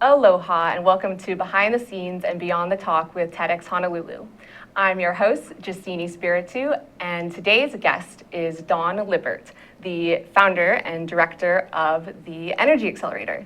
Aloha and welcome to Behind the Scenes and Beyond the Talk with Tedx Honolulu. I'm your host, Justine Espiritu, and today's guest is Dawn Lippert, the founder and director of the Energy Accelerator.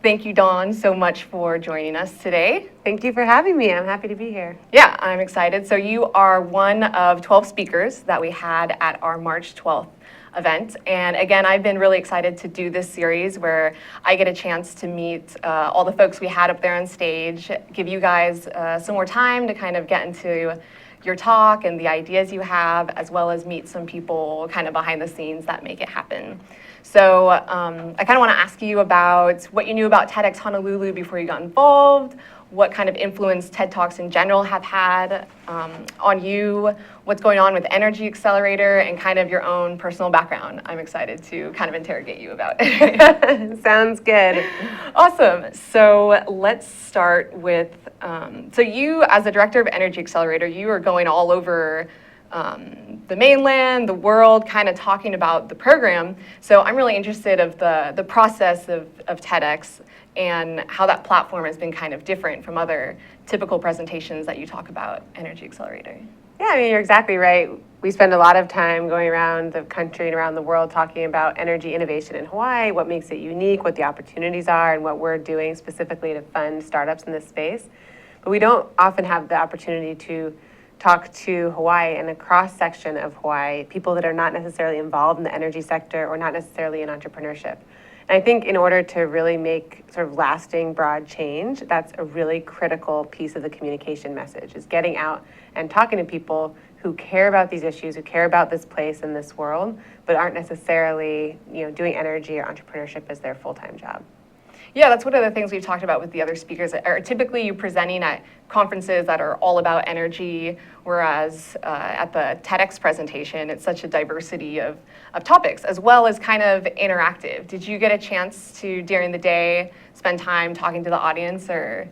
Thank you, Dawn, so much for joining us today. Thank you for having me. I'm happy to be here. Yeah, I'm excited. So you are one of 12 speakers that we had at our March 12th event. And again, I've been really excited to do this series where I get a chance to meet all the folks we had up there on stage, give you guys some more time to kind of get into your talk and the ideas you have, as well as meet some people kind of behind the scenes that make it happen. So I kind of want to ask you about what you knew about TEDx Honolulu before you got involved, what kind of influence TED Talks in general have had on you, what's going on with Energy Accelerator, and kind of your own personal background. I'm excited to kind of interrogate you about it. Sounds good. Awesome. So let's start with, so you as the director of Energy Accelerator, you are going all over the mainland, the world, kind of talking about the program. So I'm really interested of the process of TEDx and how that platform has been kind of different from other typical presentations that you talk about Energy Accelerator. Yeah, I mean, you're exactly right. We spend a lot of time going around the country and around the world talking about energy innovation in Hawaii, what makes it unique, what the opportunities are, and what we're doing specifically to fund startups in this space. But we don't often have the opportunity to talk to Hawaii and a cross-section of Hawaii, people that are not necessarily involved in the energy sector or not necessarily in entrepreneurship. And I think in order to really make sort of lasting, broad change, that's a really critical piece of the communication message, is getting out and talking to people who care about these issues, who care about this place and this world, but aren't necessarily, doing energy or entrepreneurship as their full-time job. Yeah, that's one of the things we've talked about with the other speakers. Are typically you presenting at conferences that are all about energy, whereas at the TEDx presentation, it's such a diversity of topics, as well as kind of interactive. Did you get a chance to, during the day, spend time talking to the audience or?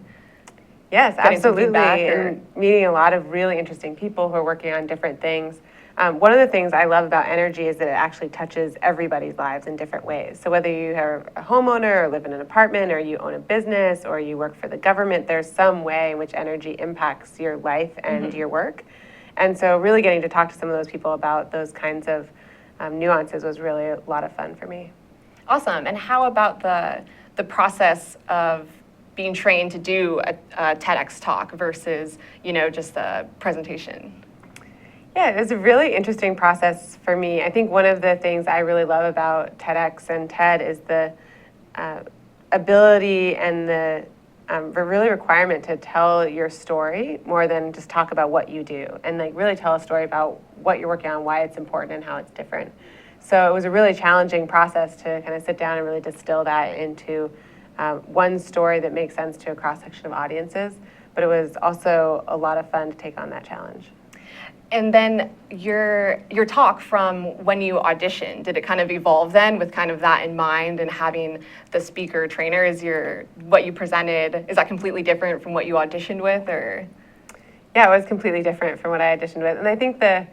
Yes, absolutely, and meeting a lot of really interesting people who are working on different things. One of the things I love about energy is that it actually touches everybody's lives in different ways. So whether you are a homeowner or live in an apartment or you own a business or you work for the government, there's some way in which energy impacts your life and your work. And so really getting to talk to some of those people about those kinds of nuances was really a lot of fun for me. Awesome. And how about the process of being trained to do a TEDx talk versus, just a presentation? Yeah, it was a really interesting process for me. I think one of the things I really love about TEDx and TED is the ability and the really requirement to tell your story more than just talk about what you do, and really tell a story about what you're working on, why it's important, and how it's different. So it was a really challenging process to kind of sit down and really distill that into one story that makes sense to a cross-section of audiences, but it was also a lot of fun to take on that challenge. And then your talk from when you auditioned, did it kind of evolve then with kind of that in mind and having the speaker trainer? What you presented, is that completely different from what you auditioned with, or? Yeah, it was completely different from what I auditioned with. And I think the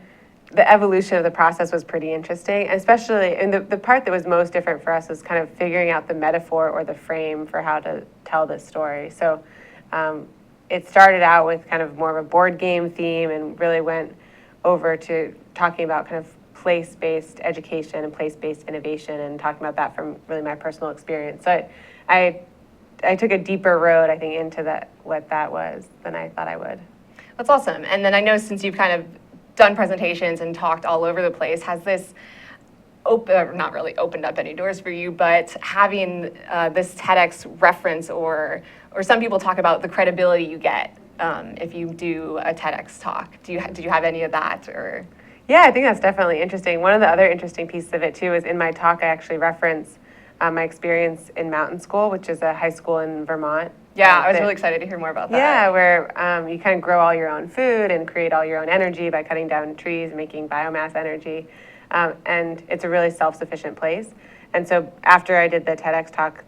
evolution of the process was pretty interesting, especially, and the part that was most different for us was kind of figuring out the metaphor or the frame for how to tell this story. So it started out with kind of more of a board game theme and really went over to talking about kind of place-based education and place-based innovation and talking about that from really my personal experience. So I took a deeper road, I think, into what that was than I thought I would. That's awesome. And then I know since you've kind of done presentations and talked all over the place, has this not really opened up any doors for you, but having this TEDx reference or some people talk about the credibility you get if you do a TEDx talk. Did you have any of that, or? Yeah, I think that's definitely interesting. One of the other interesting pieces of it too is in my talk I actually reference my experience in mountain school, which is a high school in Vermont. Yeah, I was really excited to hear more about that. Yeah, where you kind of grow all your own food and create all your own energy by cutting down trees, making biomass energy. And it's a really self-sufficient place. And so after I did the TEDx talk,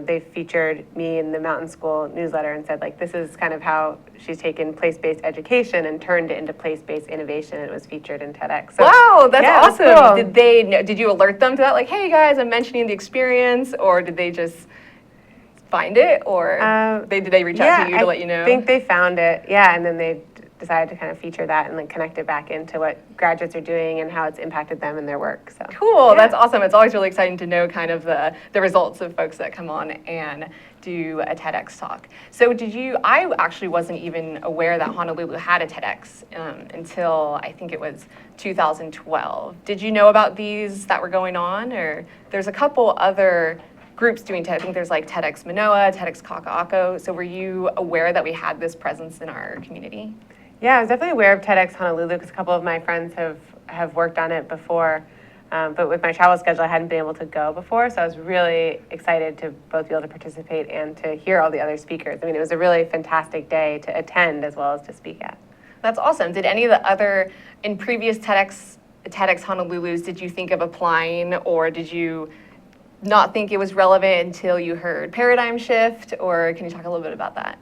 they featured me in the mountain school newsletter and said, this is kind of how she's taken place-based education and turned it into place-based innovation, and it was featured in TEDx. So, wow, that's awesome. Cool. Did you alert them to that? Hey guys, I'm mentioning the experience, or did they just? find it, or did they reach out to you to let you know? I think they found it, and then they decided to kind of feature that and then connect it back into what graduates are doing and how it's impacted them in their work. So cool, that's awesome. It's always really exciting to know kind of the results of folks that come on and do a TEDx talk. So I actually wasn't even aware that Honolulu had a TEDx until I think it was 2012. Did you know about these that were going on? Or there's a couple other groups doing TED. I think there's like TEDx Manoa, TEDx Kaka'ako. So were you aware that we had this presence in our community? Yeah, I was definitely aware of TEDx Honolulu because a couple of my friends have worked on it before. But with my travel schedule, I hadn't been able to go before, so I was really excited to both be able to participate and to hear all the other speakers. I mean, it was a really fantastic day to attend as well as to speak at. That's awesome. Did any of the other, in previous TEDx Honolulus, did you think of applying, or did you not think it was relevant until you heard Paradigm Shift, or can you talk a little bit about that?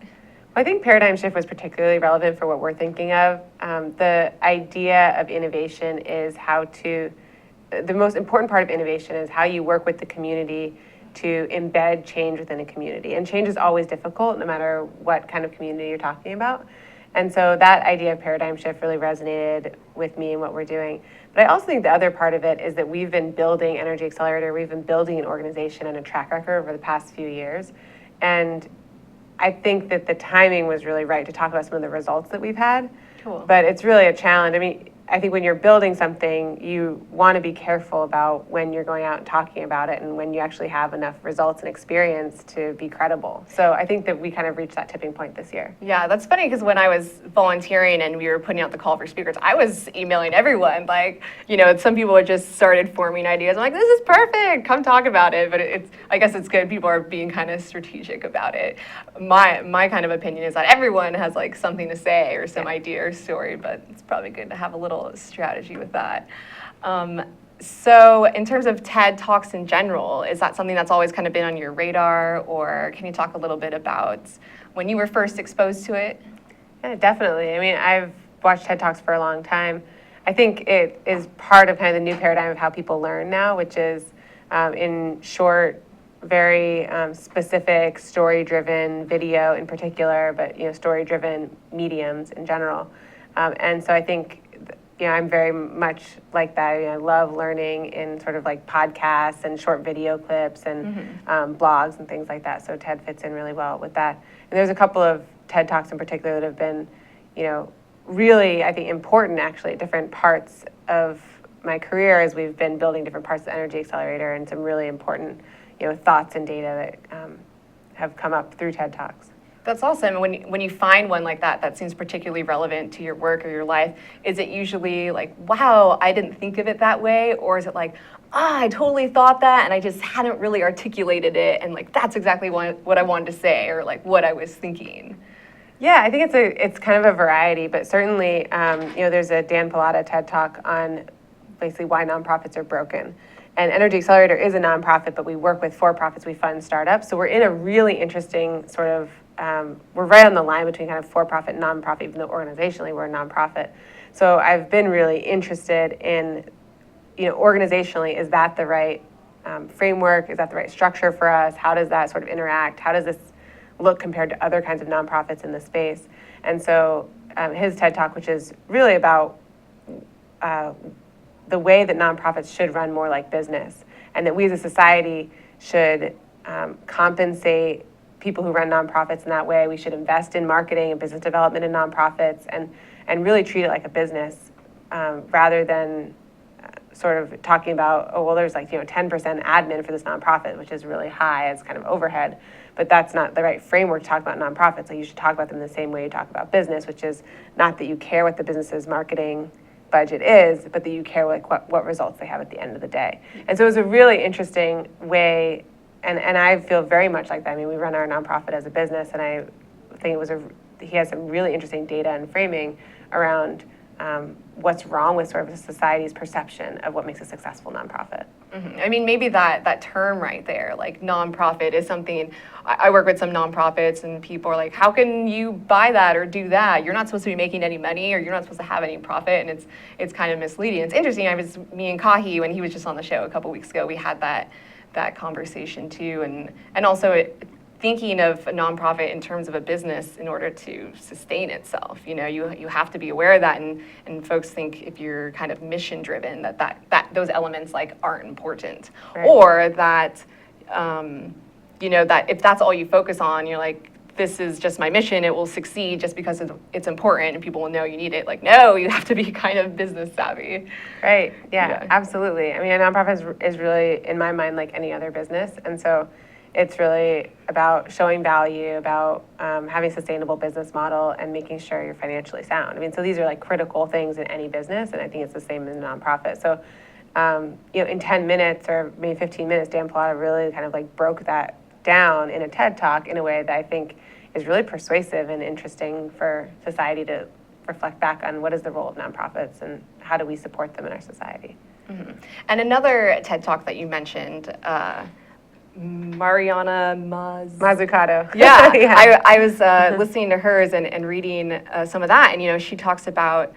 I think Paradigm Shift was particularly relevant for what we're thinking of. The idea of innovation is the most important part of innovation is how you work with the community to embed change within a community. And change is always difficult, no matter what kind of community you're talking about. And so that idea of Paradigm Shift really resonated with me and what we're doing. But I also think the other part of it is that we've been building Energy Accelerator, we've been building an organization and a track record over the past few years. And I think that the timing was really right to talk about some of the results that we've had. Cool. But it's really a challenge. I mean, I think when you're building something, you want to be careful about when you're going out and talking about it and when you actually have enough results and experience to be credible. So I think that we kind of reached that tipping point this year. Yeah, that's funny because when I was volunteering and we were putting out the call for speakers, I was emailing everyone. Like, some people had just started forming ideas. I'm like, this is perfect, come talk about it. But I guess it's good people are being kind of strategic about it. My kind of opinion is that everyone has like something to say or some idea or story, but it's probably good to have a little strategy with that. So in terms of TED Talks in general, is that something that's always kind of been on your radar, or can you talk a little bit about when you were first exposed to it? Yeah, definitely. I mean, I've watched TED Talks for a long time. I think it is part of kind of the new paradigm of how people learn now, which is in short, very specific, story-driven video in particular, but story-driven mediums in general. And so I think I'm very much like that. I love learning in sort of like podcasts and short video clips and blogs and things like that. So TED fits in really well with that. And there's a couple of TED Talks in particular that have been, really, I think, important actually at different parts of my career as we've been building different parts of the Energy Accelerator, and some really important, thoughts and data that have come up through TED Talks. That's awesome. When you find one like that seems particularly relevant to your work or your life, is it usually like, wow, I didn't think of it that way? Or is it like, I totally thought that and I just hadn't really articulated it, and like that's exactly what I wanted to say, or like what I was thinking? Yeah, I think it's kind of a variety, but certainly, there's a Dan Pallotta TED Talk on basically why nonprofits are broken. And Energy Accelerator is a nonprofit, but we work with for-profits, we fund startups. So we're in a really interesting sort of, we're right on the line between kind of for-profit and nonprofit, even though organizationally we're a nonprofit. So I've been really interested in, organizationally, is that the right framework? Is that the right structure for us? How does that sort of interact? How does this look compared to other kinds of nonprofits in the space? And so his TED Talk, which is really about the way that nonprofits should run more like business, and that we as a society should compensate people who run nonprofits in that way. We should invest in marketing and business development in nonprofits and really treat it like a business rather than sort of talking about, there's like 10% admin for this nonprofit, which is really high as kind of overhead. But that's not the right framework to talk about nonprofits. Like, you should talk about them the same way you talk about business, which is not that you care what the business's marketing budget is, but that you care like what results they have at the end of the day. And so it was a really interesting way, and I feel very much like that. I mean, we run our nonprofit as a business, and I think he has some really interesting data and framing around what's wrong with sort of society's perception of what makes a successful nonprofit. Mm-hmm. I mean, maybe that term right there, like nonprofit, is something. I work with some nonprofits, and people are like, how can you buy that or do that? You're not supposed to be making any money, or you're not supposed to have any profit, and it's kind of misleading. It's interesting. Me and Kahi, when he was just on the show a couple weeks ago, we had that conversation too, and also thinking of a nonprofit in terms of a business in order to sustain itself. You know, you have to be aware of that, and folks think if you're kind of mission driven that those elements like aren't important, Right. or that you know, that if that's all you focus on, you're like, this is just my mission, it will succeed just because it's important and people will know you need it. Like, no, you have to be kind of business savvy. Right. Yeah, Yeah. absolutely. I mean, a nonprofit is really, in my mind, like any other business. And so it's really about showing value, about having a sustainable business model and making sure you're financially sound. I mean, so these are like critical things in any business, and I think it's the same in a nonprofit. So, you know, in 10 minutes or maybe 15 minutes, Dan Pallotta really kind of like broke that down in a TED Talk in a way that I think is really persuasive and interesting for society to reflect back on what is the role of nonprofits and how do we support them in our society. Mm-hmm. And another TED Talk that you mentioned, Mariana Mazzucato. Yeah, Yeah. I was listening to hers and reading some of that, and you know, she talks about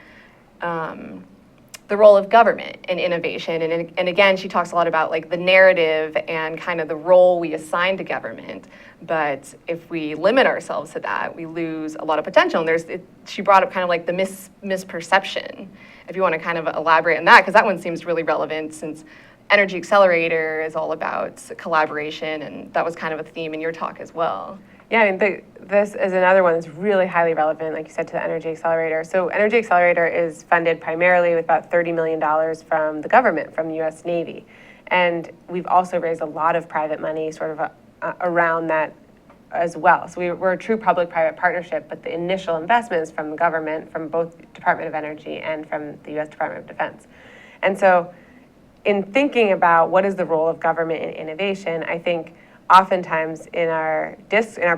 the role of government in innovation, and again, she talks a lot about like the narrative and kind of the role we assign to government. But if we limit ourselves to that, we lose a lot of potential. And she brought up kind of like the misperception. If you want to kind of elaborate on that, because that one seems really relevant since Energy Accelerator is all about collaboration, and that was kind of a theme in your talk as well. Yeah, I mean, this is another one that's really highly relevant, like you said, to the Energy Accelerator. So Energy Accelerator is funded primarily with about $30 million from the government, from the U.S. Navy. And we've also raised a lot of private money sort of around that as well. So we're a true public-private partnership, but the initial investments from the government, from both Department of Energy and from the U.S. Department of Defense. And so in thinking about what is the role of government in innovation, I think oftentimes in our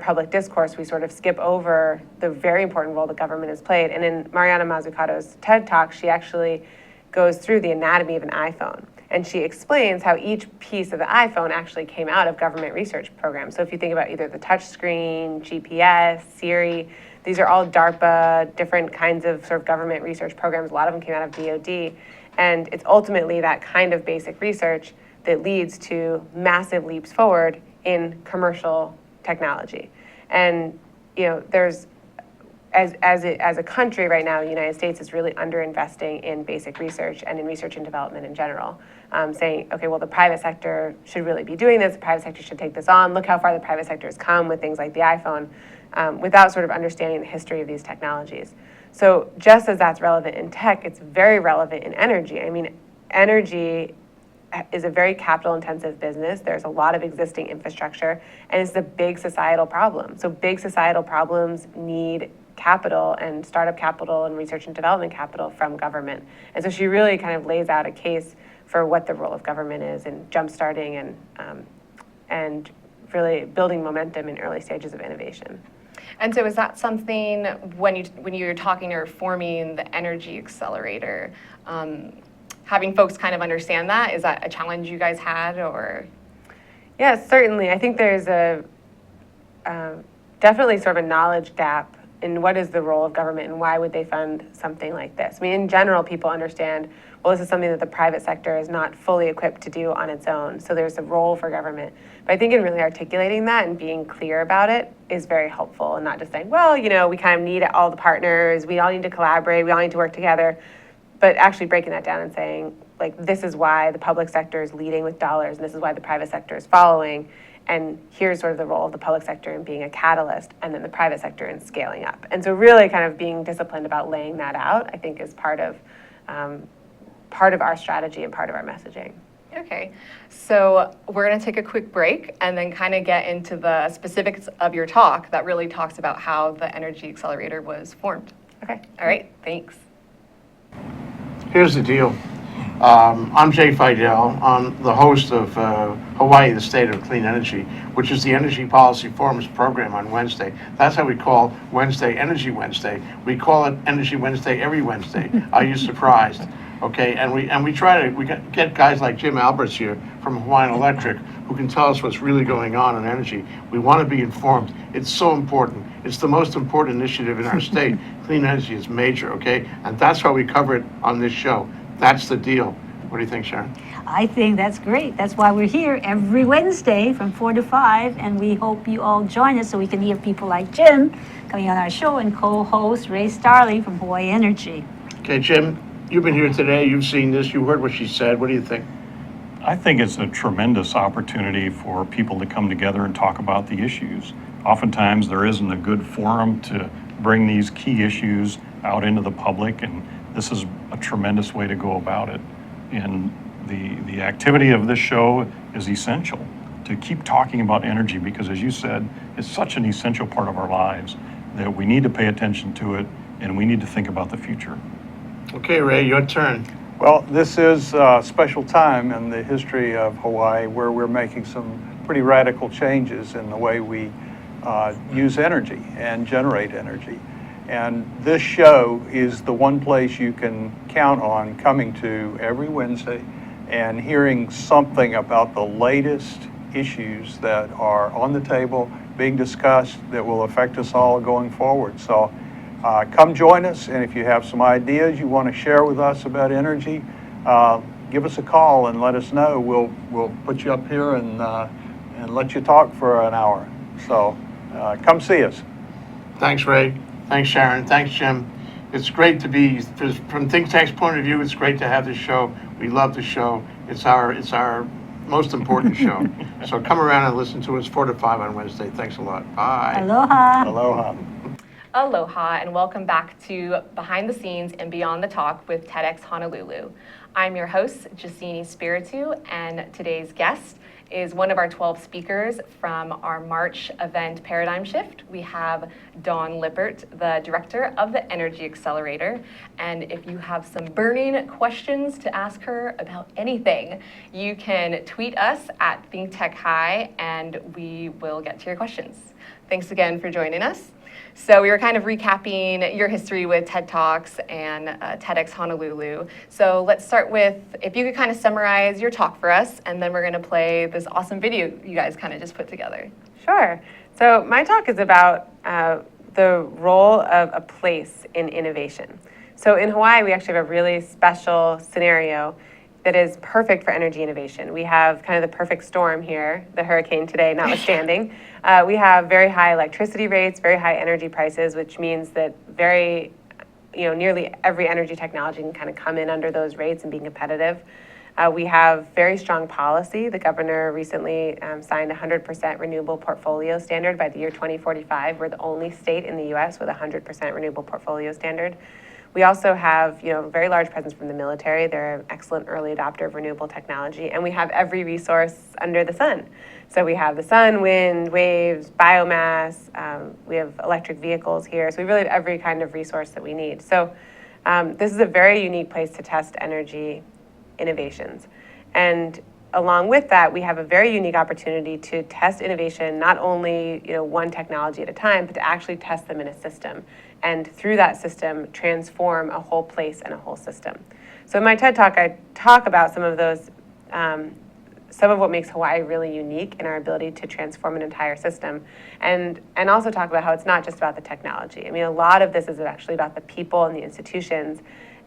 public discourse, we sort of skip over the very important role the government has played. And in Mariana Mazzucato's TED Talk, she actually goes through the anatomy of an iPhone. And she explains how each piece of the iPhone actually came out of government research programs. So if you think about either the touch screen, GPS, Siri, these are all DARPA, different kinds of sort of government research programs. A lot of them came out of DoD. And it's ultimately that kind of basic research that leads to massive leaps forward in commercial technology. And you know, there's as a country right now, the United States is really underinvesting in basic research and in research and development in general, saying, okay, well, the private sector should really be doing this, the private sector should take this on, look how far the private sector has come with things like the iPhone, without sort of understanding the history of these technologies. So just as that's relevant in tech, it's very relevant in energy. I mean, energy is a very capital-intensive business. There's a lot of existing infrastructure, and it's a big societal problem. So big societal problems need capital and startup capital and research and development capital from government. And so she really kind of lays out a case for what the role of government is in jumpstarting and really building momentum in early stages of innovation. And so is that something when you're talking or forming the Energy Accelerator, having folks kind of understand that, is that a challenge you guys had, or? Yes, certainly. I think there's a definitely sort of a knowledge gap in what is the role of government and why would they fund something like this. I mean, in general, people understand, well, this is something that the private sector is not fully equipped to do on its own, so there's a role for government. But I think in really articulating that and being clear about it is very helpful, and not just saying, well, you know, we kind of need all the partners, we all need to collaborate, we all need to work together, but actually breaking that down and saying, like, this is why the public sector is leading with dollars, and this is why the private sector is following, and here's sort of the role of the public sector in being a catalyst, and then the private sector in scaling up. And so really kind of being disciplined about laying that out, I think, is part of our strategy and part of our messaging. Okay, so we're going to take a quick break and then kind of get into the specifics of your talk that really talks about how the Energy Accelerator was formed. Okay. All right, thanks. Here's the deal. I'm Jay Fidel. I'm the host of Hawaii, the State of Clean Energy, which is the Energy Policy Forum's program on Wednesday. That's how we call Wednesday Energy Wednesday. We call it Energy Wednesday every Wednesday. Are you surprised? Okay, and we try to get guys like Jim Alberts here from Hawaiian Electric who can tell us what's really going on in energy. We want to be informed. It's so important. It's the most important initiative in our state. Clean energy is major, okay? And that's why we cover it on this show. That's the deal. What do you think, Sharon? I think that's great. That's why we're here every Wednesday from 4 to 5, and we hope you all join us so we can hear people like Jim coming on our show and co-host Ray Starling from Hawaii Energy. Okay, Jim, you've been here today. You've seen this. You heard what she said. What do you think? I think it's a tremendous opportunity for people to come together and talk about the issues. Oftentimes, there isn't a good forum to bring these key issues out into the public, and this is a tremendous way to go about it. And the activity of this show is essential to keep talking about energy because, as you said, it's such an essential part of our lives that we need to pay attention to it and we need to think about the future. Okay, Ray, your turn. Well, this is a special time in the history of Hawaii where we're making some pretty radical changes in the way we use energy and generate energy. And this show is the one place you can count on coming to every Wednesday and hearing something about the latest issues that are on the table, being discussed, that will affect us all going forward. So come join us, and if you have some ideas you want to share with us about energy, give us a call and let us know. We'll put you up here and let you talk for an hour. So come see us. Thanks, Ray. Thanks, Sharon. Thanks, Jim. It's great to be, from ThinkTech's point of view, it's great to have this show. We love the show. It's our most important show. So come around and listen to us 4 to 5 on Wednesday. Thanks a lot. Bye. Aloha. Aloha. Aloha, and welcome back to Behind the Scenes and Beyond the Talk with Tedx Honolulu. I'm your host, Justine Espiritu, and today's guest is one of our 12 speakers from our March event Paradigm Shift. We have Dawn Lippert, the director of the Energy Accelerator. And if you have some burning questions to ask her about anything, you can tweet us at ThinkTech High, and we will get to your questions. Thanks again for joining us. So we were kind of recapping your history with TED Talks and TEDx Honolulu. So let's start with, if you could kind of summarize your talk for us, and then we're going to play this awesome video you guys kind of just put together. Sure. So my talk is about the role of a place in innovation. So in Hawaii, we actually have a really special scenario that is perfect for energy innovation. We have kind of the perfect storm here, the hurricane today notwithstanding. We have very high electricity rates, very high energy prices, which means that nearly every energy technology can kind of come in under those rates and be competitive. We have very strong policy. The governor recently signed a 100% renewable portfolio standard by the year 2045. We're the only state in the U.S. with a 100% renewable portfolio standard. We also have, a very large presence from the military. They're an excellent early adopter of renewable technology, and we have every resource under the sun. So we have the sun, wind, waves, biomass. We have electric vehicles here. So we really have every kind of resource that we need. So this is a very unique place to test energy innovations. And along with that, we have a very unique opportunity to test innovation, not only one technology at a time, but to actually test them in a system. And through that system, transform a whole place and a whole system. So in my TED Talk, I talk about some of those, some of what makes Hawaii really unique in our ability to transform an entire system, and also talk about how it's not just about the technology. I mean, a lot of this is actually about the people and the institutions,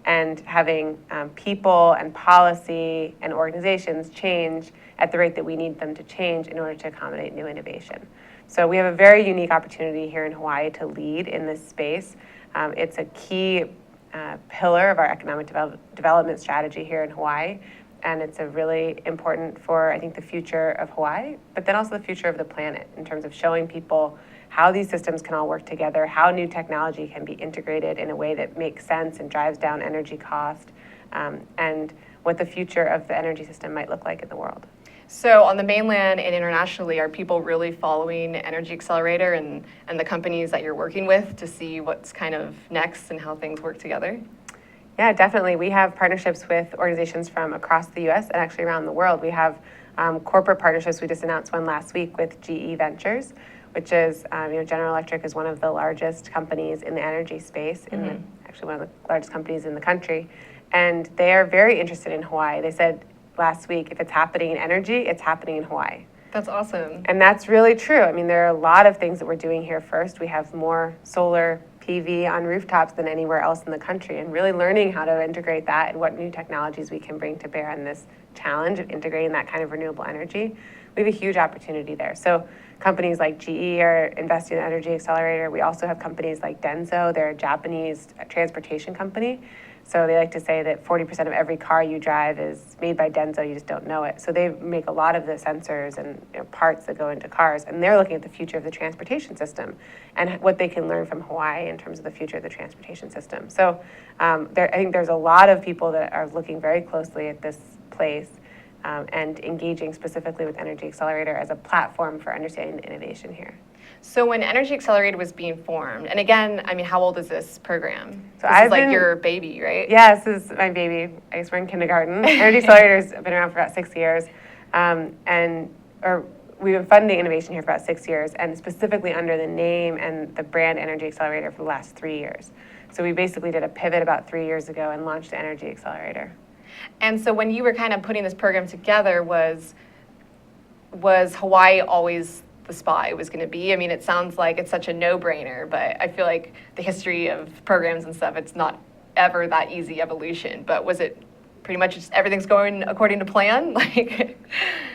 and having people and policy and organizations change at the rate that we need them to change in order to accommodate new innovation. So we have a very unique opportunity here in Hawaii to lead in this space. It's a key pillar of our economic development strategy here in Hawaii, and it's a really important for, I think, the future of Hawaii, but then also the future of the planet in terms of showing people how these systems can all work together, how new technology can be integrated in a way that makes sense and drives down energy cost, and what the future of the energy system might look like in the world. So on the mainland and internationally, are people really following Energy Accelerator and the companies that you're working with to see what's kind of next and how things work together? Yeah, definitely. We have partnerships with organizations from across the U.S. and actually around the world. We have corporate partnerships. We just announced one last week with GE Ventures, which is, General Electric is one of the largest companies in the energy space, actually one of the largest companies in the country. And they are very interested in Hawaii. They said last week, if it's happening in energy, it's happening in Hawaii. That's awesome. And that's really true. I mean, there are a lot of things that we're doing here first. We have more solar PV on rooftops than anywhere else in the country, and really learning how to integrate that and what new technologies we can bring to bear on this challenge of integrating that kind of renewable energy. We have a huge opportunity there. So companies like GE are investing in Energy Accelerator. We also have companies like Denso. They're a Japanese transportation company. So they like to say that 40% of every car you drive is made by Denso, you just don't know it. So they make a lot of the sensors and parts that go into cars, and they're looking at the future of the transportation system and what they can learn from Hawaii in terms of the future of the transportation system. So I think there's a lot of people that are looking very closely at this place and engaging specifically with Energy Accelerator as a platform for understanding the innovation here. So when Energy Accelerator was being formed, and again, I mean, how old is this program? So This is like your baby, right? Yeah, this is my baby. I guess we're in kindergarten. Energy Accelerator's been around for about 6 years, we've been funding innovation here for about 6 years, and specifically under the name and the brand Energy Accelerator for the last 3 years. So we basically did a pivot about 3 years ago and launched Energy Accelerator. And so when you were kind of putting this program together, was Hawaii always the spot it was going to be? I mean, it sounds like it's such a no-brainer, but I feel like the history of programs and stuff, it's not ever that easy evolution. But was it pretty much just everything's going according to plan? Like,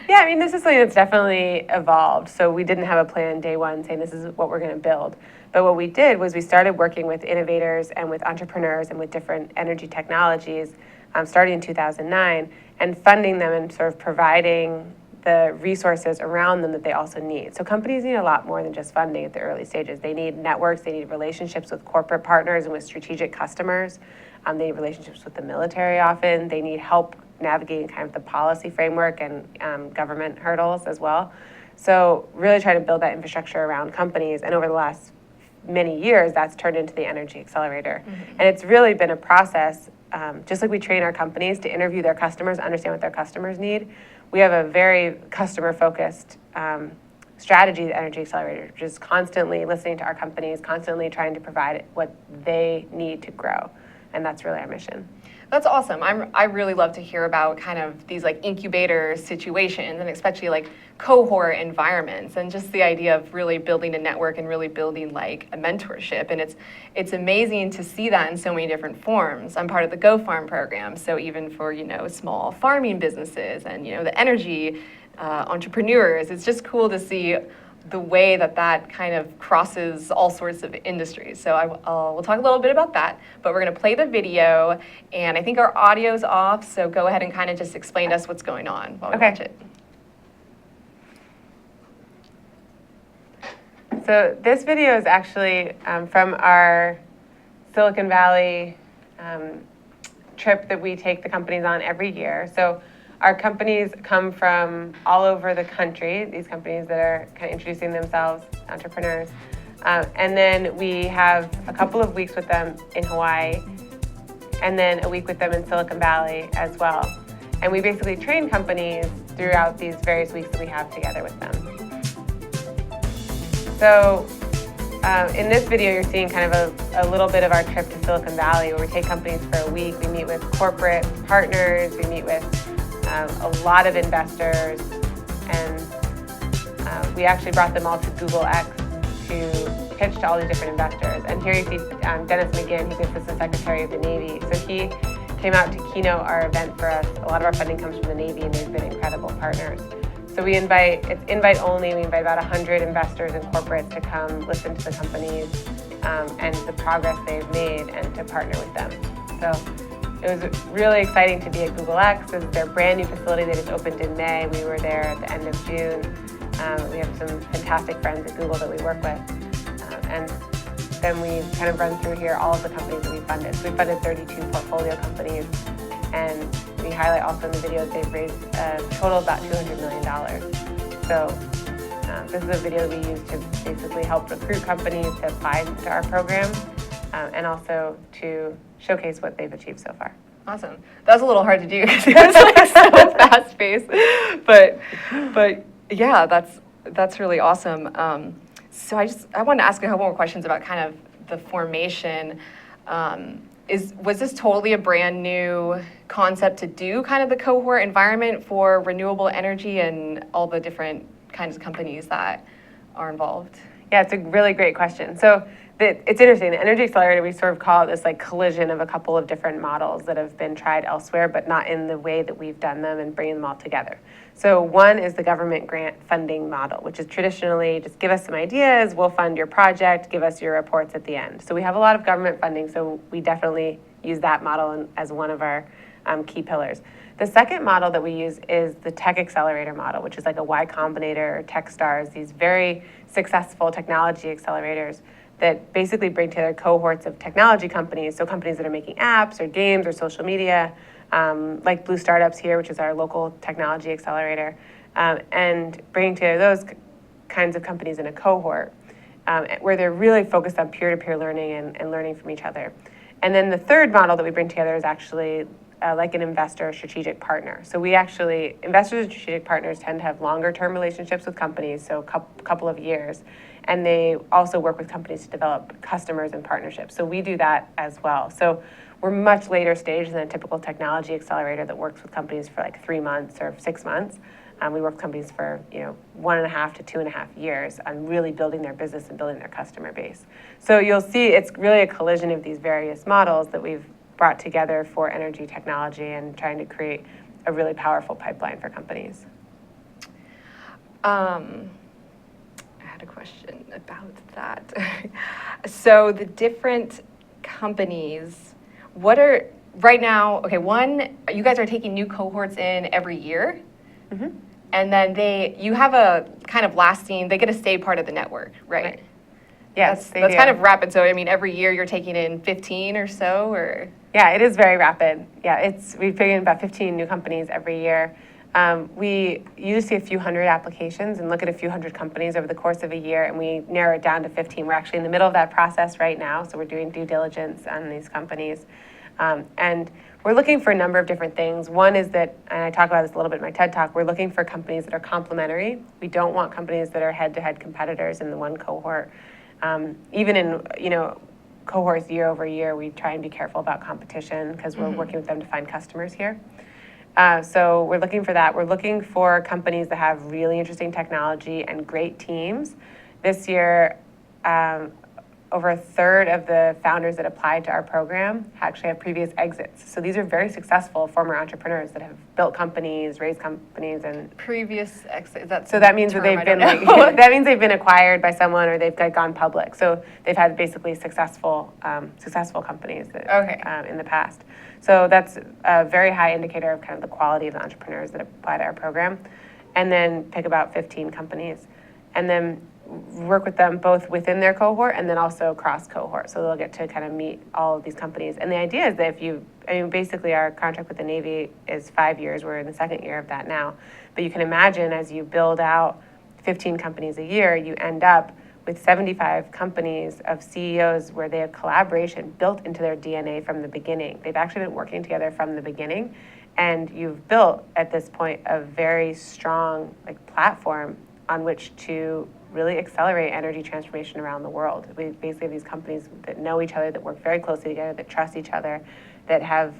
yeah, I mean, this is something that's definitely evolved. So we didn't have a plan day one saying this is what we're going to build. But what we did was we started working with innovators and with entrepreneurs and with different energy technologies starting in 2009 and funding them and sort of providing the resources around them that they also need. So companies need a lot more than just funding at the early stages. They need networks, they need relationships with corporate partners and with strategic customers. They need relationships with the military often. They need help navigating kind of the policy framework and government hurdles as well. So really try to build that infrastructure around companies. And over the last many years, that's turned into the Energy Accelerator. Mm-hmm. And it's really been a process, just like we train our companies to interview their customers, understand what their customers need. We have a very customer-focused strategy at Energy Accelerator, which is constantly listening to our companies, constantly trying to provide what they need to grow. And that's really our mission. That's awesome. I really love to hear about kind of these like incubator situations and especially like cohort environments and just the idea of really building a network and really building like a mentorship. And it's amazing to see that in so many different forms. I'm part of the Go Farm program, so even for, small farming businesses and, the energy entrepreneurs, it's just cool to see the way that kind of crosses all sorts of industries. So we'll talk a little bit about that, but we're going to play the video, and I think our audio's off, so go ahead and kind of just explain to us what's going on while we watch it. So this video is actually from our Silicon Valley trip that we take the companies on every year. So our companies come from all over the country, these companies that are kind of introducing themselves, entrepreneurs. And then we have a couple of weeks with them in Hawaii, and then a week with them in Silicon Valley as well. And we basically train companies throughout these various weeks that we have together with them. So in this video, you're seeing kind of a little bit of our trip to Silicon Valley, where we take companies for a week. We meet with corporate partners, we meet with a lot of investors, and we actually brought them all to Google X to pitch to all these different investors. And here you see Dennis McGinn, he's the Assistant Secretary of the Navy. So he came out to keynote our event for us. A lot of our funding comes from the Navy, and they've been incredible partners. So it's invite only. We invite about 100 investors and corporates to come listen to the companies and the progress they've made and to partner with them. So it was really exciting to be at Google X. This is their brand new facility. They just opened in May. We were there at the end of June. We have some fantastic friends at Google that we work with. And then we kind of run through here all of the companies that we funded. So we funded 32 portfolio companies. And we highlight also in the video that they've raised a total of about $200 million. So this is a video that we use to basically help recruit companies to apply to our program and also to showcase what they've achieved so far. Awesome. That was a little hard to do because it was like so fast paced, but yeah, that's really awesome. So I wanted to ask a couple more questions about kind of the formation. Was this totally a brand new concept to do kind of the cohort environment for renewable energy and all the different kinds of companies that are involved? Yeah, it's a really great question. So it's interesting. The Energy Accelerator, we sort of call it this like collision of a couple of different models that have been tried elsewhere, but not in the way that we've done them, and bringing them all together. So one is the government grant funding model, which is traditionally just give us some ideas, we'll fund your project, give us your reports at the end. So we have a lot of government funding, so we definitely use that model as one of our key pillars. The second model that we use is the Tech Accelerator model, which is like a Y Combinator or TechStars, these very successful technology accelerators that basically bring together cohorts of technology companies, so companies that are making apps or games or social media, like Blue Startups here, which is our local technology accelerator, and bringing together those kinds of companies in a cohort where they're really focused on peer-to-peer learning and learning from each other. And then the third model that we bring together is actually like an investor or strategic partner. So investors and strategic partners tend to have longer term relationships with companies, so a couple of years. And they also work with companies to develop customers and partnerships. So we do that as well. So we're much later stage than a typical technology accelerator that works with companies for like 3 months or 6 months. We work with companies for 1.5 to 2.5 years on really building their business and building their customer base. So you'll see it's really a collision of these various models that we've brought together for energy technology and trying to create a really powerful pipeline for companies. I had a question about that. So the different companies, what are, right now, okay, one, you guys are taking new cohorts in every year. Mm-hmm. And then you have a kind of lasting, they get to stay part of the network, right? Yes, that's kind of rapid. So, I mean, every year you're taking in 15 or so, or? Yeah, it is very rapid. Yeah, we bring in about 15 new companies every year. We usually see a few hundred applications and look at a few hundred companies over the course of a year, and we narrow it down to 15. We're actually in the middle of that process right now, so we're doing due diligence on these companies. And we're looking for a number of different things. One is that, and I talk about this a little bit in my TED Talk, we're looking for companies that are complementary. We don't want companies that are head-to-head competitors in the one cohort. Even in, cohorts year over year, we try and be careful about competition because we're working with them to find customers here. So we're looking for that. We're looking for companies that have really interesting technology and great teams. This year, over a third of the founders that applied to our program actually have previous exits. So these are very successful former entrepreneurs that have built companies, raised companies, and previous exits. So that means that they've been that means they've been acquired by someone or they've gone public. So they've had basically successful companies that, in the past. So that's a very high indicator of kind of the quality of the entrepreneurs that apply to our program. And then pick about 15 companies, and then work with them both within their cohort and then also cross cohort. So they'll get to kind of meet all of these companies. And the idea is that basically our contract with the Navy is 5 years. We're in the second year of that now. But you can imagine as you build out 15 companies a year, you end up with 75 companies of CEOs where they have collaboration built into their DNA from the beginning. They've actually been working together from the beginning. And you've built, at this point, a very strong platform on which to really accelerate energy transformation around the world. We basically have these companies that know each other, that work very closely together, that trust each other, that have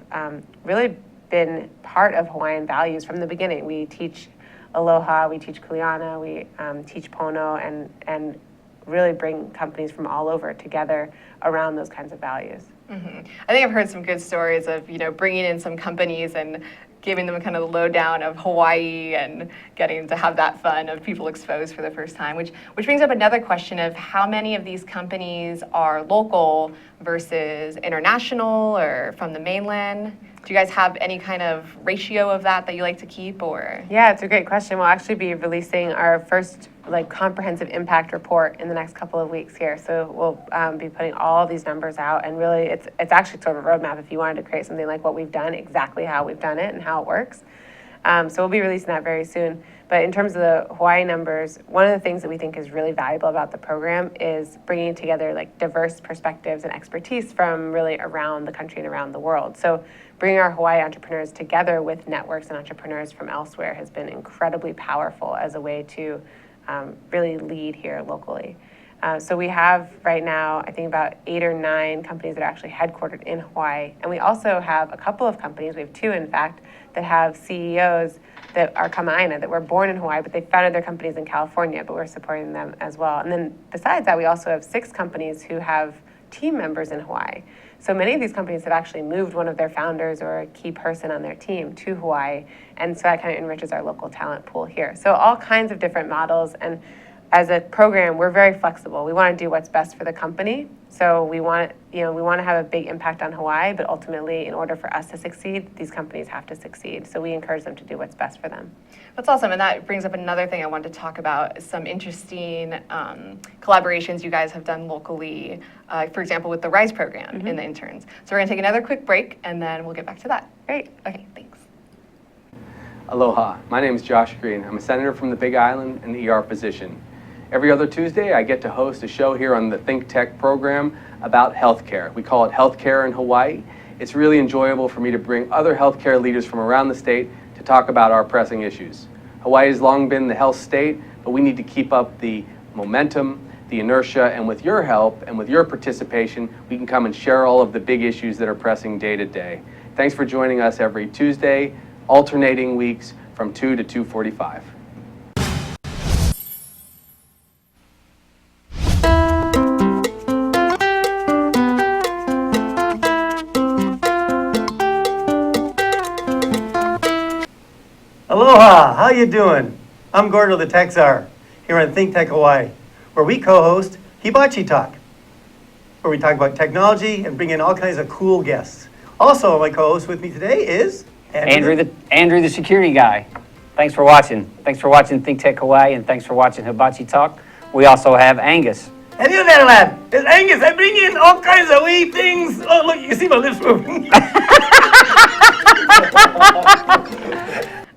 really been part of Hawaiian values from the beginning. We teach Aloha, we teach Kuleana, we teach Pono, and really bring companies from all over together around those kinds of values. Mm-hmm. I think I've heard some good stories of, bringing in some companies and giving them kind of the lowdown of Hawaii and getting to have that fun of people exposed for the first time, which brings up another question of how many of these companies are local versus international or from the mainland. Do you guys have any kind of ratio of that you like to keep, or? Yeah, it's a great question. We'll actually be releasing our first comprehensive impact report in the next couple of weeks here. So we'll be putting all these numbers out, and really it's actually sort of a roadmap if you wanted to create something like what we've done, exactly how we've done it and how it works. So we'll be releasing that very soon. But in terms of the Hawaii numbers, one of the things that we think is really valuable about the program is bringing together diverse perspectives and expertise from really around the country and around the world. So bringing our Hawaii entrepreneurs together with networks and entrepreneurs from elsewhere has been incredibly powerful as a way to really lead here locally. So we have right now, I think about 8 or 9 companies that are actually headquartered in Hawaii. And we also have a couple of companies, we have 2 in fact, that have CEOs that are Kama'aina, that were born in Hawaii, but they founded their companies in California, but we're supporting them as well. And then besides that, we also have 6 companies who have team members in Hawaii. So many of these companies have actually moved one of their founders or a key person on their team to Hawaii, and so that kind of enriches our local talent pool here. So all kinds of different models, and as a program, we're very flexible. We want to do what's best for the company. So we want to have a big impact on Hawaii, but ultimately, in order for us to succeed, these companies have to succeed. So we encourage them to do what's best for them. That's awesome, and that brings up another thing I wanted to talk about, some interesting collaborations you guys have done locally, for example, with the RISE program in the interns. So we're going to take another quick break, and then we'll get back to that. Great. Okay, thanks. Aloha, my name is Josh Green. I'm a senator from the Big Island and ER physician. Every other Tuesday, I get to host a show here on the ThinkTech program about healthcare. We call it Healthcare in Hawaii. It's really enjoyable for me to bring other healthcare leaders from around the state to talk about our pressing issues. Hawaii has long been the health state, but we need to keep up the momentum, the inertia, and with your help and with your participation, we can come and share all of the big issues that are pressing day to day. Thanks for joining us every Tuesday, alternating weeks from 2 to 2:45. Aloha, how you doing? I'm Gordo the Tech Czar, here on ThinkTech Hawaii, where we co-host Hibachi Talk, where we talk about technology and bring in all kinds of cool guests. Also, my co-host with me today is Andrew the security guy. Thanks for watching. Thanks for watching ThinkTech Hawaii, and thanks for watching Hibachi Talk. We also have Angus. And you there, lad. It's Angus. I bring in all kinds of wee things. Oh, look, you see my lips moving.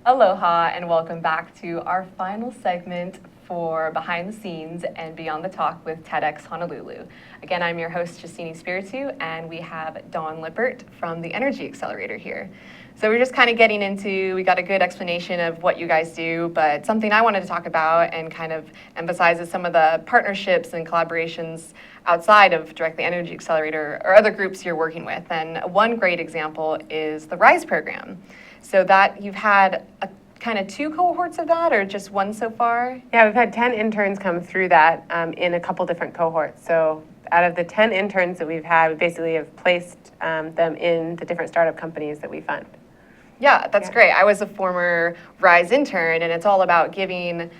Aloha, and welcome back to our final segment for Behind the Scenes and Beyond the Talk with Tedx Honolulu. Again, I'm your host, Justine Espiritu, and we have Dawn Lippert from the Energy Accelerator here. So we're just kind of getting into, we got a good explanation of what you guys do, but something I wanted to talk about and kind of emphasize is some of the partnerships and collaborations outside of directly Energy Accelerator or other groups you're working with. And one great example is the RISE program. So that you've had a kind of 2 cohorts of that, or just 1 so far? Yeah, we've had 10 interns come through that in a couple different cohorts. So out of the 10 interns that we've had, we basically have placed them in the different startup companies that we fund. Yeah, that's great. I was a former RISE intern, and it's all about giving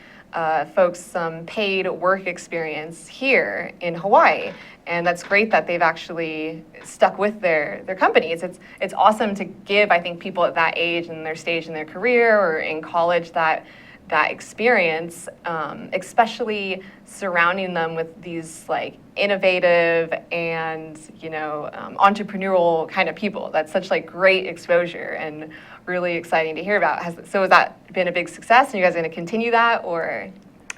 folks some paid work experience here in Hawaii. And that's great that they've actually stuck with their companies. It's awesome to give, I think, people at that age and their stage in their career or in college that experience, especially surrounding them with these like innovative and entrepreneurial kind of people. That's such like great exposure and really exciting to hear about. So has that been a big success, and you guys are going to continue that, or?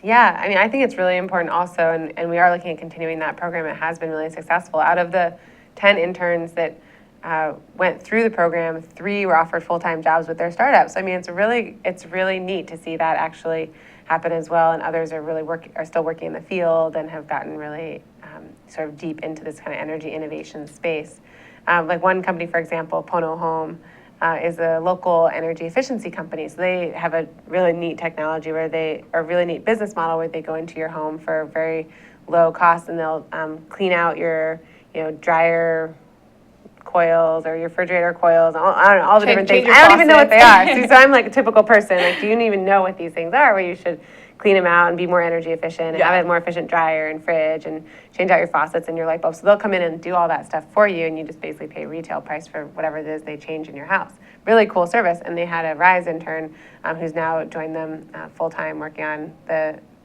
Yeah, I mean, I think it's really important also, and we are looking at continuing that program. It has been really successful. Out of the 10 interns that went through the program, 3 were offered full-time jobs with their startups. I mean, it's really neat to see that actually happen as well, and others are still working in the field and have gotten really sort of deep into this kind of energy innovation space. Like one company, for example, Pono Home, is a local energy efficiency company. So they have a really neat technology a really neat business model where they go into your home for very low cost, and they'll clean out your dryer coils or your refrigerator coils, all the different things. I don't even know what they are. So I'm like a typical person. Like, do you even know what these things are? Where you should clean them out and be more energy efficient and have a more efficient dryer and fridge and change out your faucets and your light bulbs. So they'll come in and do all that stuff for you, and you just basically pay retail price for whatever it is they change in your house. Really cool service. And they had a RISE intern who's now joined them full-time working on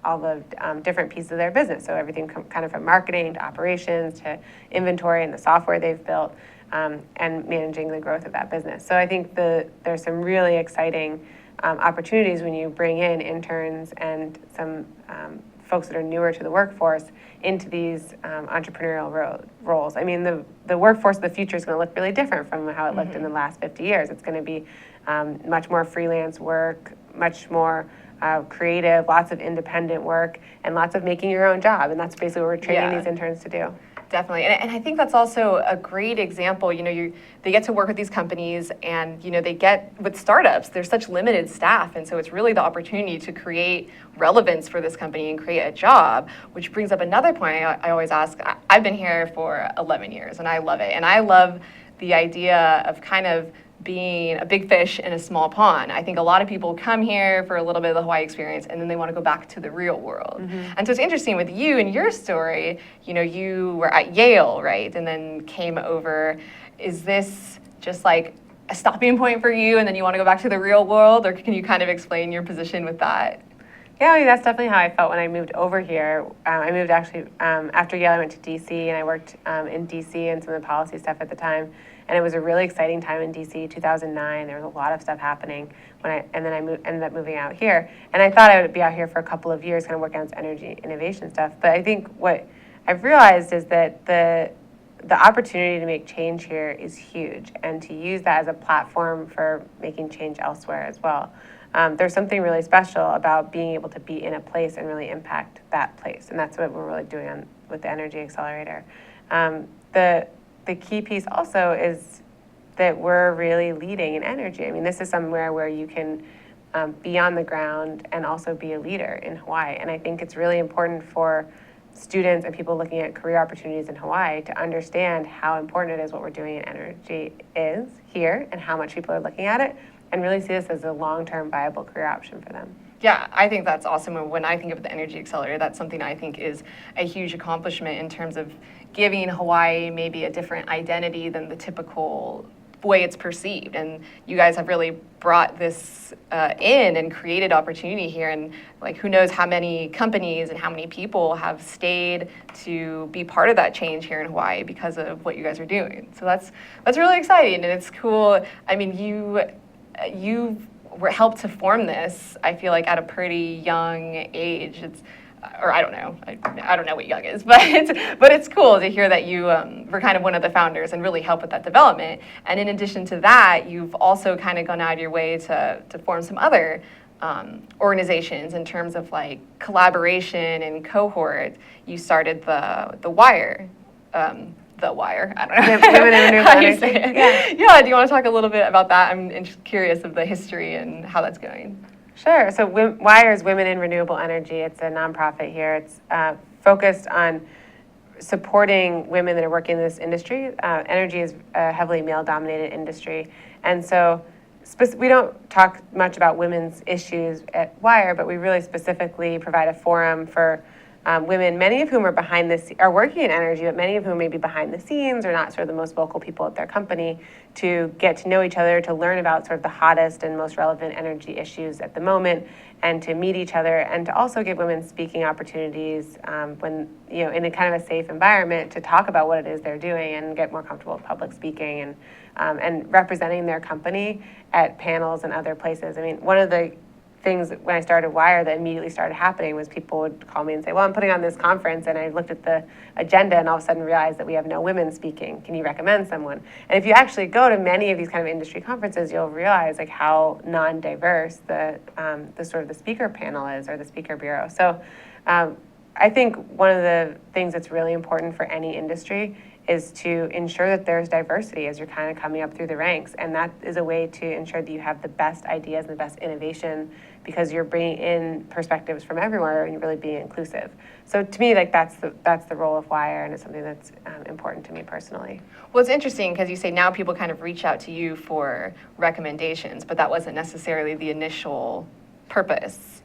all the different pieces of their business. So everything kind of from marketing to operations to inventory and the software they've built, and managing the growth of that business. So I think there's some really exciting opportunities when you bring in interns and some folks that are newer to the workforce into these entrepreneurial roles. I mean, the workforce of the future is going to look really different from how it looked in the last 50 years. It's going to be much more freelance work, much more creative, lots of independent work, and lots of making your own job. And that's basically what we're training these interns to do. Definitely. And I think that's also a great example. They get to work with these companies and, they get with startups, there's such limited staff. And so it's really the opportunity to create relevance for this company and create a job, which brings up another point I always ask. I've been here for 11 years and I love it. And I love the idea of kind of being a big fish in a small pond. I think a lot of people come here for a little bit of the Hawaii experience and then they want to go back to the real world. And so it's interesting with you and your story, you were at Yale, right? And then came over. Is this just like a stopping point for you and then you want to go back to the real world? Or can you kind of explain your position with that? Yeah, I mean, that's definitely how I felt when I moved over here. I moved actually after Yale. I went to DC and I worked in DC and some of the policy stuff at the time. And it was a really exciting time in DC, 2009. There was a lot of stuff happening and then I ended up moving out here. And I thought I would be out here for a couple of years, kind of working on this energy innovation stuff. But I think what I've realized is that the opportunity to make change here is huge, and to use that as a platform for making change elsewhere as well. There's something really special about being able to be in a place and really impact that place, and that's what we're really doing with the Energy Accelerator. The key piece also is that we're really leading in energy. I mean, this is somewhere where you can be on the ground and also be a leader in Hawaii, and I think it's really important for students and people looking at career opportunities in Hawaii to understand how important it is what we're doing in energy is here and how much people are looking at it, and really see this as a long-term viable career option for them. Yeah, I think that's awesome. And when I think of the Energy Accelerator, that's something I think is a huge accomplishment in terms of giving Hawaii maybe a different identity than the typical way it's perceived. And you guys have really brought this in and created opportunity here. And like, who knows how many companies and how many people have stayed to be part of that change here in Hawaii because of what you guys are doing. So that's really exciting, and it's cool. I mean, you helped to form this, I feel like, at a pretty young age. Or I don't know. I don't know what young is, but it's cool to hear that you were kind of one of the founders and really helped with that development. And in addition to that, you've also kind of gone out of your way to form some other organizations in terms of like collaboration and cohort. You started the Wire. The Wire. I don't know. Women in Renewable How you Energy. say it. Yeah. Do you want to talk a little bit about that? I'm curious of the history and how that's going. Sure. So WIRE is Women in Renewable Energy. It's a nonprofit here. It's focused on supporting women that are working in this industry. Energy is a heavily male-dominated industry. And so we don't talk much about women's issues at WIRE, but we really specifically provide a forum for women, many of whom are working in energy, but many of whom may be behind the scenes or not sort of the most vocal people at their company, to get to know each other, to learn about sort of the hottest and most relevant energy issues at the moment, and to meet each other, and to also give women speaking opportunities when, in a kind of a safe environment to talk about what it is they're doing and get more comfortable with public speaking and representing their company at panels and other places. I mean, one of the things when I started WIRE that immediately started happening was people would call me and say, well, I'm putting on this conference, and I looked at the agenda and all of a sudden realized that we have no women speaking. Can you recommend someone? And if you actually go to many of these kind of industry conferences, you'll realize like how non-diverse the sort of the speaker panel is, or the speaker bureau. So I think one of the things that's really important for any industry is to ensure that there's diversity as you're kind of coming up through the ranks. And that is a way to ensure that you have the best ideas and the best innovation, because you're bringing in perspectives from everywhere and you're really being inclusive. So to me, like that's the role of WIRE, and it's something that's important to me personally. Well, it's interesting because you say now people kind of reach out to you for recommendations, but that wasn't necessarily the initial purpose.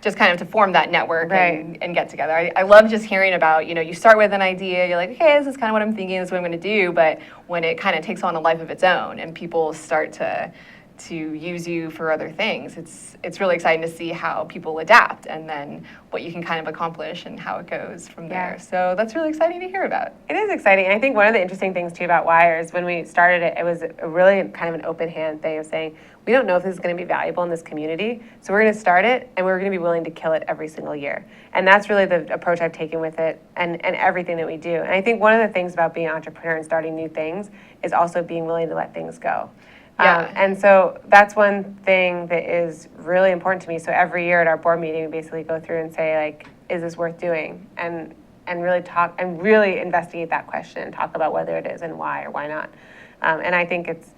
Just kind of to form that network, right, and get together. I love just hearing about, you start with an idea, you're like, okay, this is kind of what I'm thinking, this is what I'm going to do, but when it kind of takes on a life of its own and people start to use you for other things, it's really exciting to see how people adapt and then what you can kind of accomplish and how it goes from there. Yeah. So that's really exciting to hear about. It is exciting. And I think one of the interesting things too about WIRE is when we started it, it was a really kind of an open hand thing of saying, we don't know if this is going to be valuable in this community, so we're going to start it and we're going to be willing to kill it every single year. And that's really the approach I've taken with it and everything that we do. And I think one of the things about being an entrepreneur and starting new things is also being willing to let things go. Yeah. And so that's one thing that is really important to me. So every year at our board meeting, we basically go through and say, like, is this worth doing? And and really talk and really investigate that question and talk about whether it is and why or why not. And I think it's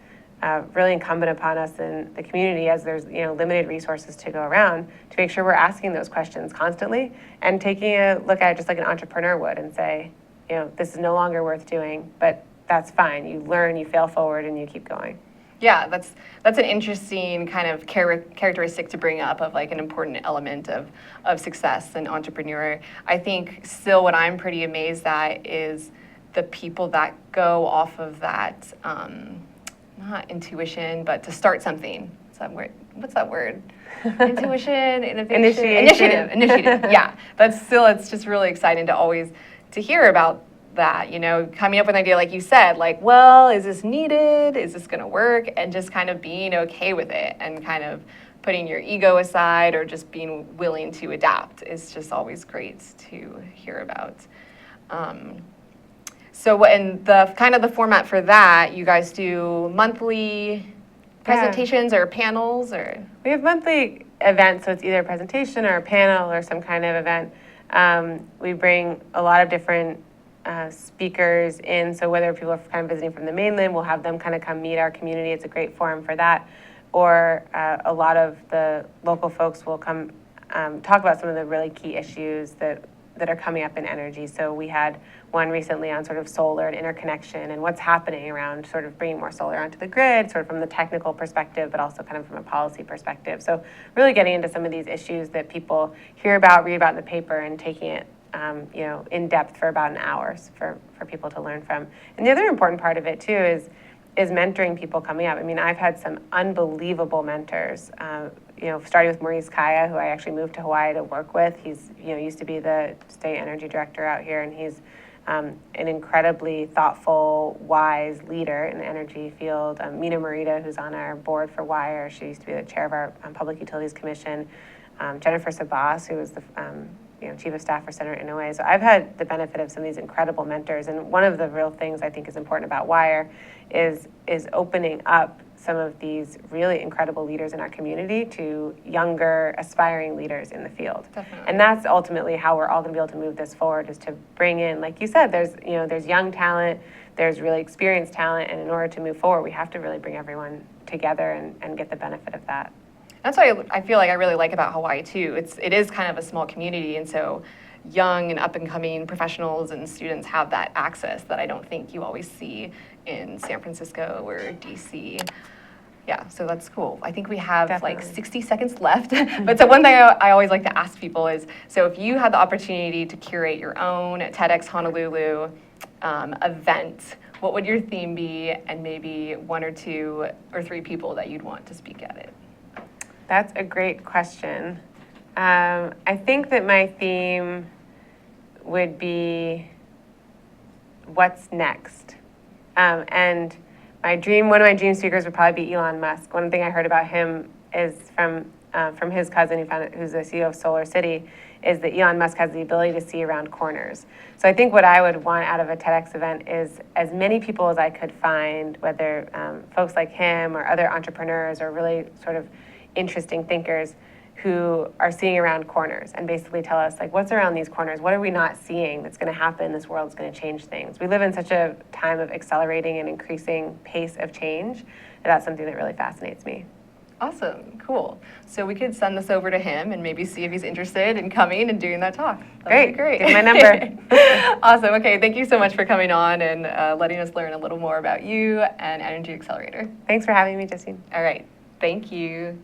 really incumbent upon us in the community, as there's limited resources to go around, to make sure we're asking those questions constantly and taking a look at it just like an entrepreneur would and say, this is no longer worth doing, but that's fine. You learn, you fail forward, and you keep going. Yeah, that's an interesting kind of characteristic to bring up of like an important element of success and entrepreneur. I think still what I'm pretty amazed at is the people that go off of that, not intuition, but to start something. What's that word? Intuition, innovation, initiative. Yeah, it's just really exciting to hear about that, coming up with an idea like you said, like, well, is this needed? Is this going to work? And just kind of being okay with it and kind of putting your ego aside or just being willing to adapt is just always great to hear about. So in the kind of the format for that, you guys do monthly presentations or panels or? We have monthly events, so it's either a presentation or a panel or some kind of event. We bring a lot of different speakers in, so whether people are kind of visiting from the mainland, we'll have them kind of come meet our community. It's a great forum for that. Or a lot of the local folks will come talk about some of the really key issues that are coming up in energy. So we had one recently on sort of solar and interconnection and what's happening around sort of bringing more solar onto the grid, sort of from the technical perspective, but also kind of from a policy perspective. So really getting into some of these issues that people hear about, read about in the paper, and taking it in depth for about an hour for people to learn from. And the other important part of it too is mentoring people coming up. I mean, I've had some unbelievable mentors, starting with Maurice Kaya, who I actually moved to Hawaii to work with. He's, used to be the state energy director out here, and he's an incredibly thoughtful, wise leader in the energy field. Mina Morita, who's on our board for WIRE, she used to be the chair of our Public Utilities Commission. Jennifer Sabas, who was the Chief of Staff for Senator Inouye. So I've had the benefit of some of these incredible mentors, and one of the real things I think is important about WIRE is opening up some of these really incredible leaders in our community to younger, aspiring leaders in the field. Definitely. And that's ultimately how we're all going to be able to move this forward, is to bring in, like you said, there's young talent, there's really experienced talent, and in order to move forward, we have to really bring everyone together and get the benefit of that. That's what I feel like I really like about Hawaii too. It is kind of a small community, and so young and up and coming professionals and students have that access that I don't think you always see in San Francisco or DC. Yeah, so that's cool. I think we have Definitely. like 60 seconds left. But so one thing I always like to ask people is, so if you had the opportunity to curate your own Tedx Honolulu event, what would your theme be, and maybe 1 or 2 or 3 people that you'd want to speak at it? That's a great question. I think that my theme would be what's next. And one of my dream speakers would probably be Elon Musk. One thing I heard about him is from his cousin, who's the CEO of Solar City, is that Elon Musk has the ability to see around corners. So I think what I would want out of a TEDx event is as many people as I could find, whether folks like him or other entrepreneurs or really sort of interesting thinkers who are seeing around corners and basically tell us, like, what's around these corners? What are we not seeing that's going to happen? This world's going to change things. We live in such a time of accelerating and increasing pace of change, and that's something that really fascinates me. Awesome, cool. So we could send this over to him and maybe see if he's interested in coming and doing that talk. That'd be great. Give my number. Awesome. Okay, thank you so much for coming on and letting us learn a little more about you and Energy Accelerator. Thanks for having me, Justine. All right, thank you.